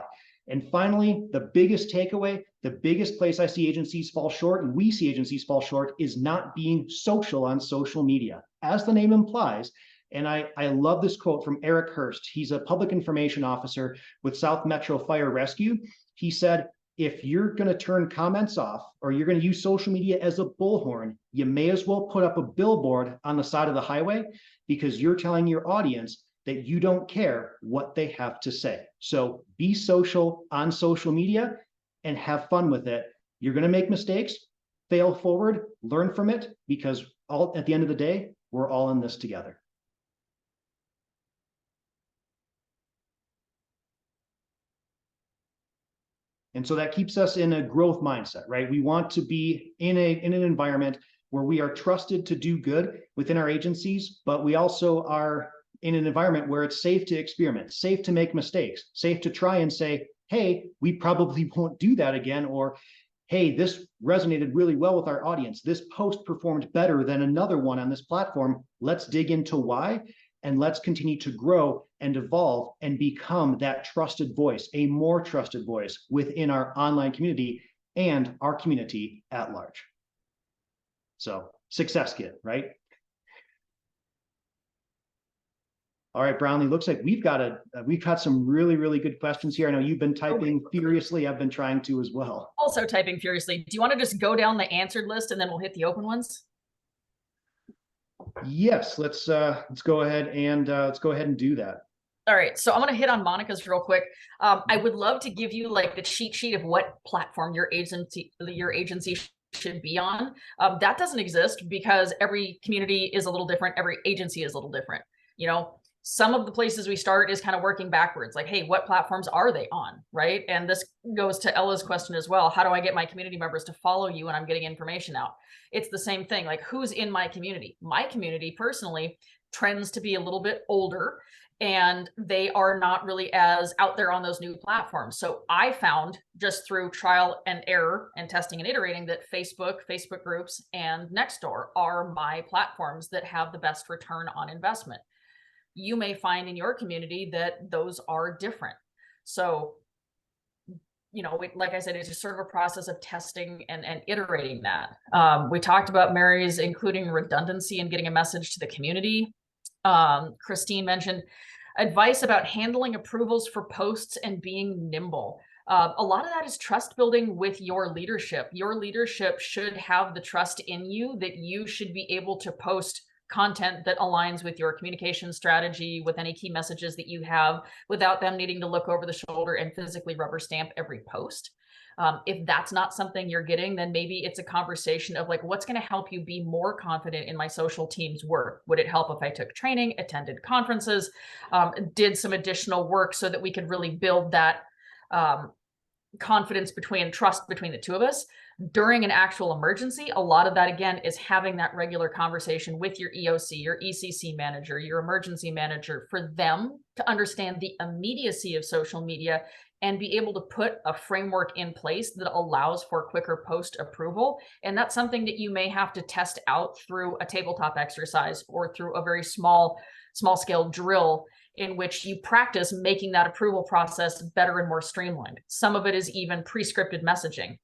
And finally, the biggest takeaway, the biggest place I see agencies fall short, and we see agencies fall short, is not being social on social media. As the name implies, and I love this quote from Eric Hurst. He's a public information officer with South Metro Fire Rescue. He said, if you're going to turn comments off or you're going to use social media as a bullhorn, you may as well put up a billboard on the side of the highway, because you're telling your audience that you don't care what they have to say. So be social on social media and have fun with it. You're going to make mistakes, fail forward, learn from it, because all at the end of the day, we're all in this together. And so that keeps us in a growth mindset, right? We want to be in an environment where we are trusted to do good within our agencies, but we also are in an environment where it's safe to experiment, safe to make mistakes, safe to try and say, hey, we probably won't do that again, or hey, this resonated really well with our audience. This post performed better than another one on this platform. Let's dig into why, and let's continue to grow and evolve and become that trusted voice, a more trusted voice within our online community and our community at large. So success kit, right? All right, Brownlee, looks like we've got some really, really good questions here. I know you've been typing furiously. I've been trying to as well.
Also typing furiously. Do you want to just go down the answered list and then we'll hit the open ones?
Yes, let's go ahead and do that.
All right, so I'm going to hit on Monica's real quick. I would love to give you like the cheat sheet of what platform your agency should be on. That doesn't exist because every community is a little different. Every agency is a little different. You know, some of the places we start is kind of working backwards, like, hey, what platforms are they on, right? And this goes to Ella's question as well. How do I get my community members to follow you when I'm getting information out? It's the same thing, like who's in my community? My community personally trends to be a little bit older, and they are not really as out there on those new platforms. So I found just through trial and error and testing and iterating that Facebook groups, and Nextdoor are my platforms that have the best return on investment. You may find in your community that those are different. So, you know, like I said, it's just sort of a process of testing and iterating that. We talked about Mary's including redundancy and getting a message to the community. Christine mentioned advice about handling approvals for posts and being nimble. A lot of that is trust building with your leadership. Your leadership should have the trust in you that you should be able to post content that aligns with your communication strategy, with any key messages that you have, without them needing to look over the shoulder and physically rubber stamp every post. If that's not something you're getting, then maybe it's a conversation of like, what's going to help you be more confident in my social team's work? Would it help if I took training, attended conferences, did some additional work so that we could really build that confidence trust between the two of us? During an actual emergency, a lot of that, again, is having that regular conversation with your EOC, your ECC manager, your emergency manager, for them to understand the immediacy of social media and be able to put a framework in place that allows for quicker post approval. And that's something that you may have to test out through a tabletop exercise or through a very small scale drill in which you practice making that approval process better and more streamlined. Some of it is even pre-scripted messaging.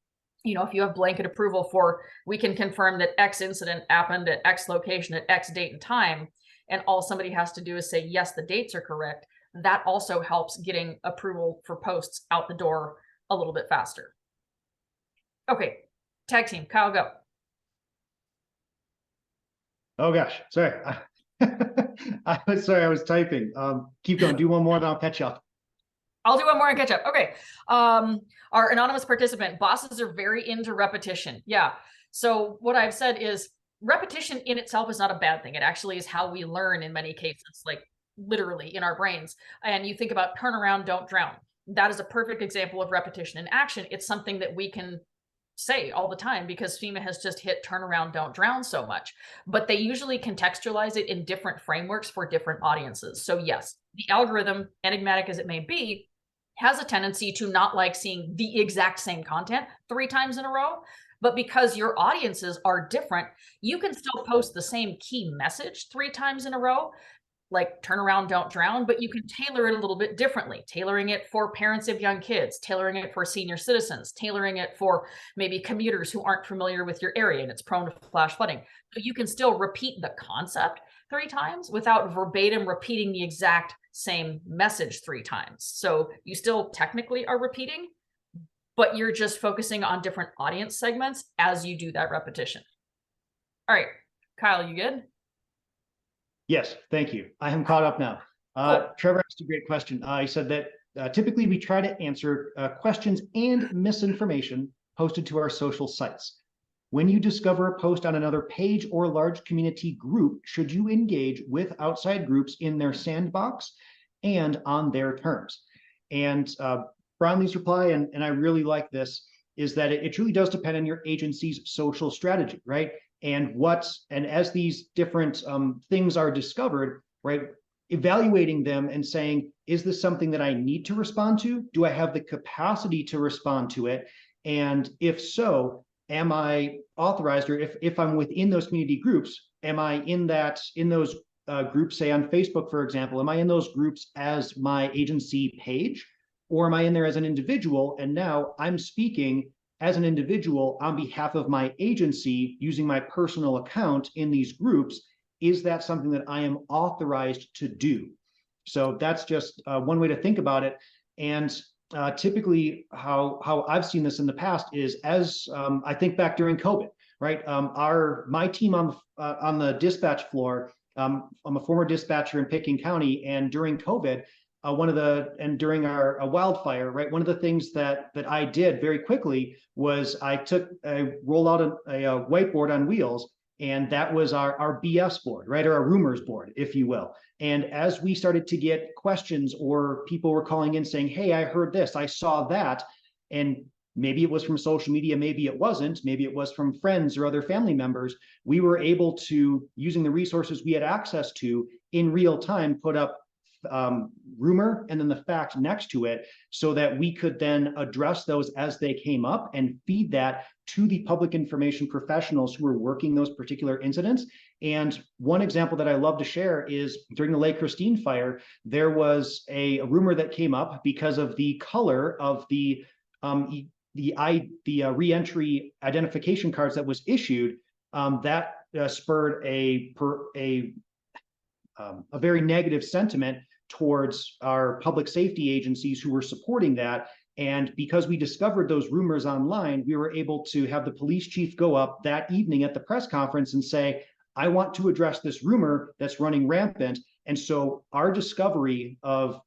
You know, if you have blanket approval for, we can confirm that X incident happened at X location at X date and time, and all somebody has to do is say, yes, the dates are correct, that also helps getting approval for posts out the door a little bit faster. Okay, tag team, Kyle, go.
Oh gosh, sorry. I was typing. Keep going, do one more, then I'll catch up.
I'll do one more and catch up. Okay. Our anonymous participant, bosses are very into repetition. Yeah. So what I've said is repetition in itself is not a bad thing. It actually is how we learn in many cases, like literally in our brains. And you think about turn around, don't drown. That is a perfect example of repetition in action. It's something that we can say all the time because FEMA has just hit turn around, don't drown so much, but they usually contextualize it in different frameworks for different audiences. So yes, the algorithm, enigmatic as it may be, has a tendency to not like seeing the exact same content 3 times in a row. But because your audiences are different, you can still post the same key message 3 times in a row, like turn around, don't drown, but you can tailor it a little bit differently, tailoring it for parents of young kids, tailoring it for senior citizens, tailoring it for maybe commuters who aren't familiar with your area and it's prone to flash flooding. So you can still repeat the concept 3 times without verbatim repeating the exact same message 3 times. So you still technically are repeating, but you're just focusing on different audience segments as you do that repetition. All right, Kyle, you good?
Yes, thank you. I am caught up now.
Cool.
Trevor asked a great question. He said that typically we try to answer questions and misinformation posted to our social sites. When you discover a post on another page or large community group, should you engage with outside groups in their sandbox and on their terms? And Brownlee's reply, and I really like this, is that it truly does depend on your agency's social strategy, right? And as these different things are discovered, right, evaluating them and saying, is this something that I need to respond to? Do I have the capacity to respond to it? And if so, am I authorized, or if I'm within those community groups, am I in those groups, say on Facebook, for example, am I in those groups as my agency page, or am I in there as an individual? And now I'm speaking as an individual on behalf of my agency using my personal account in these groups. Is that something that I am authorized to do? So that's just one way to think about it. And typically how I've seen this in the past is, as I think back during COVID, right? My team on the dispatch floor, I'm a former dispatcher in Pickens County, and during COVID, during our wildfire, right? One of the things that I did very quickly was I rolled out a whiteboard on wheels, and that was our BS board, right? Or our rumors board, if you will. And as we started to get questions, or people were calling in saying, hey, I heard this, I saw that, and maybe it was from social media, maybe it wasn't, maybe it was from friends or other family members, we were able to, using the resources we had access to in real time, put up rumor and then the fact next to it, so that we could then address those as they came up and feed that to the public information professionals who were working those particular incidents. And one example that I love to share is during the Lake Christine fire, there was a rumor that came up because of the color of the reentry identification cards that was issued. That spurred a very negative sentiment towards our public safety agencies who were supporting that. And because we discovered those rumors online, we were able to have the police chief go up that evening at the press conference and say, I want to address this rumor that's running rampant. And so our discovery of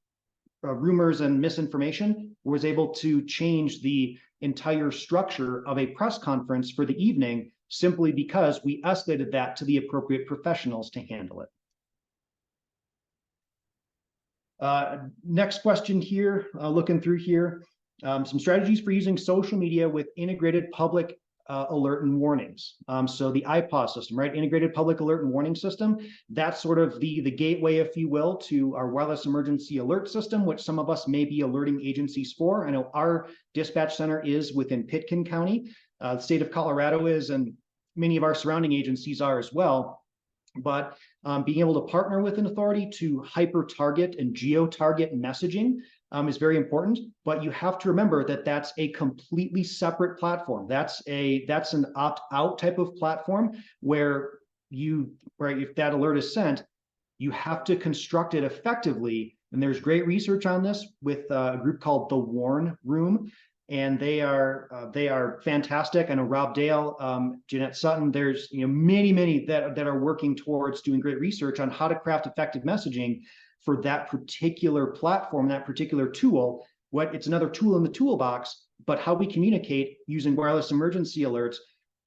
rumors and misinformation was able to change the entire structure of a press conference for the evening, simply because we escalated that to the appropriate professionals to handle it. Next question here, looking through here, some strategies for using social media with integrated public alert and warnings. So the IPAW system, right? Integrated public alert and warning system. That's sort of the gateway, if you will, to our wireless emergency alert system, which some of us may be alerting agencies for. I know our dispatch center is within Pickens County. The state of Colorado is, and many of our surrounding agencies are as well. But being able to partner with an authority to hyper target and geo target messaging is very important. But you have to remember that that's a completely separate platform. That's an opt-out type of platform where if that alert is sent, you have to construct it effectively. And there's great research on this with a group called the Warn Room. And they are fantastic. I know Rob Dale, Jeanette Sutton, there's many that are working towards doing great research on how to craft effective messaging for that particular platform, that particular tool. It's another tool in the toolbox, but how we communicate using wireless emergency alerts,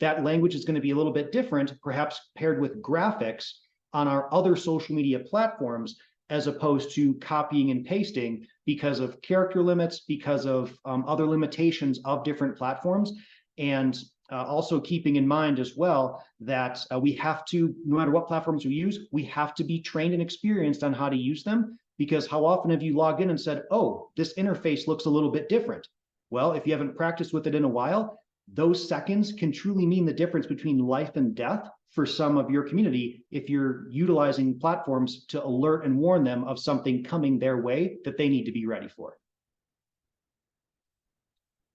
that language is going to be a little bit different, perhaps paired with graphics on our other social media platforms, as opposed to copying and pasting because of character limits, because of other limitations of different platforms. And also keeping in mind as well that we have to, no matter what platforms we use, we have to be trained and experienced on how to use them. Because how often have you logged in and said, oh, this interface looks a little bit different? Well, if you haven't practiced with it in a while, those seconds can truly mean the difference between life and death for some of your community if you're utilizing platforms to alert and warn them of something coming their way that they need to be ready for.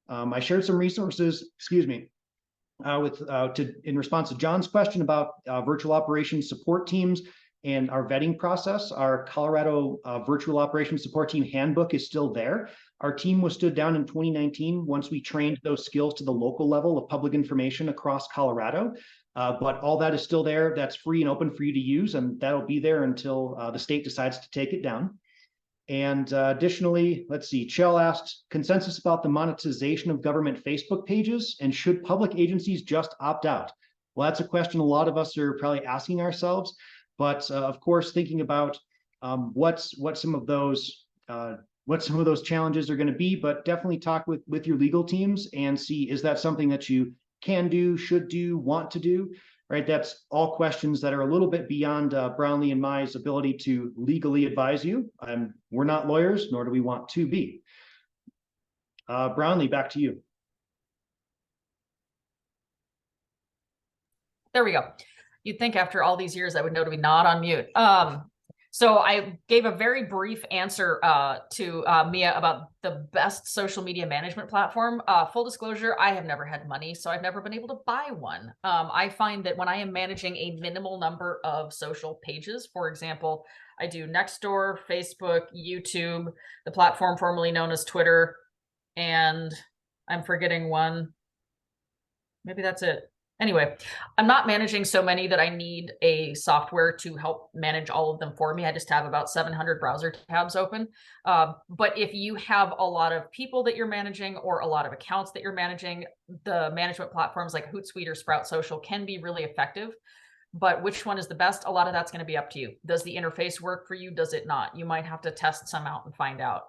I shared some resources, in response to John's question about virtual operations support teams and our vetting process. Our Colorado virtual operations support team handbook is still there. Our team was stood down in 2019 once we trained those skills to the local level of public information across Colorado. But all that is still there. That's free and open for you to use, and that'll be there until the state decides to take it down. And additionally, let's see, Chell asked consensus about the monetization of government Facebook pages, and should public agencies just opt out? Well, that's a question a lot of us are probably asking ourselves, but of course, thinking about what some of those challenges are going to be, but definitely talk with your legal teams and see, is that something that you can do, should do, want to do, right? That's all questions that are a little bit beyond Brownlee and my ability to legally advise you. We're not lawyers, nor do we want to be. Brownlee, back to you.
There we go. You'd think after all these years I would know to be not on mute. So I gave a very brief answer to Mia about the best social media management platform. Full disclosure, I have never had money, so I've never been able to buy one. I find that when I am managing a minimal number of social pages, for example, I do Nextdoor, Facebook, YouTube, the platform formerly known as Twitter, and I'm forgetting one. Maybe that's it. Anyway, I'm not managing so many that I need a software to help manage all of them for me. I just have about 700 browser tabs open. But if you have a lot of people that you're managing or a lot of accounts that you're managing, the management platforms like Hootsuite or Sprout Social can be really effective. But which one is the best? A lot of that's going to be up to you. Does the interface work for you? Does it not? You might have to test some out and find out.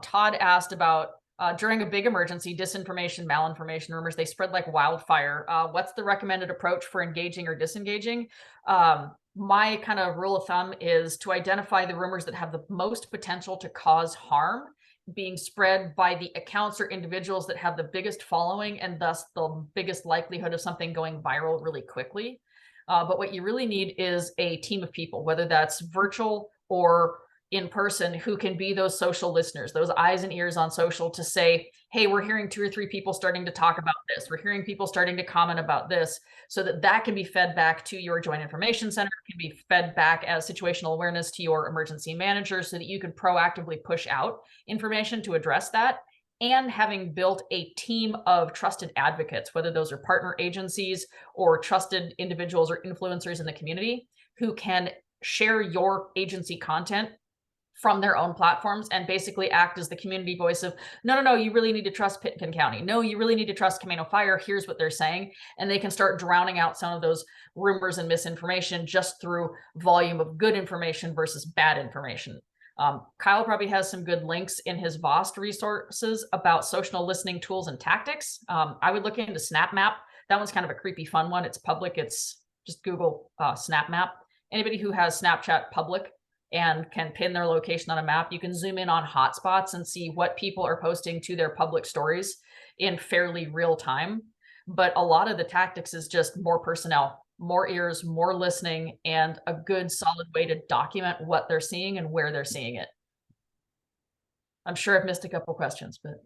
Todd asked about during a big emergency, disinformation, malinformation, rumors, they spread like wildfire. What's the recommended approach for engaging or disengaging? My kind of rule of thumb is to identify the rumors that have the most potential to cause harm being spread by the accounts or individuals that have the biggest following and thus the biggest likelihood of something going viral really quickly. But what you really need is a team of people, whether that's virtual or in person, who can be those social listeners, those eyes and ears on social to say, hey, we're hearing 2 or 3 people starting to talk about this. We're hearing people starting to comment about this, so that that can be fed back to your Joint Information Center, can be fed back as situational awareness to your emergency manager, so that you can proactively push out information to address that. And having built a team of trusted advocates, whether those are partner agencies or trusted individuals or influencers in the community who can share your agency content from their own platforms and basically act as the community voice of, no, you really need to trust Pitkin County. No, you really need to trust Camino Fire. Here's what they're saying. And they can start drowning out some of those rumors and misinformation just through volume of good information versus bad information. Kyle probably has some good links in his VOST resources about social listening tools and tactics. I would look into SnapMap. That one's kind of a creepy fun one. It's public. It's just Google SnapMap. Anybody who has Snapchat public and can pin their location on a map, you can zoom in on hotspots and see what people are posting to their public stories in fairly real time. But a lot of the tactics is just more personnel, more ears, more listening, and a good solid way to document what they're seeing and where they're seeing it. I'm sure I've missed a couple questions, but.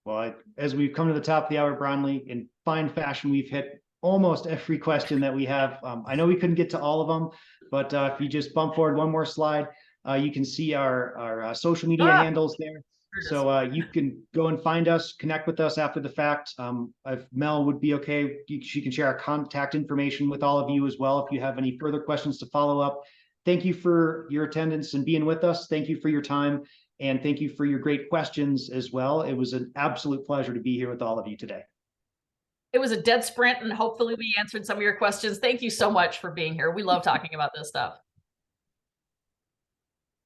Well, as we've come to the top of the hour, Brownlee, in fine fashion, we've hit almost every question that we have. I know we couldn't get to all of them, but if you just bump forward one more slide, you can see our social media handles there. So you can go and find us, connect with us after the fact. If Mel would be okay, she can share our contact information with all of you as well if you have any further questions to follow up. Thank you for your attendance and being with us. Thank you for your time, and thank you for your great questions as well. It was an absolute pleasure to be here with all of you today.
It was a dead sprint, and hopefully we answered some of your questions. Thank you so much for being here. We love talking about this stuff.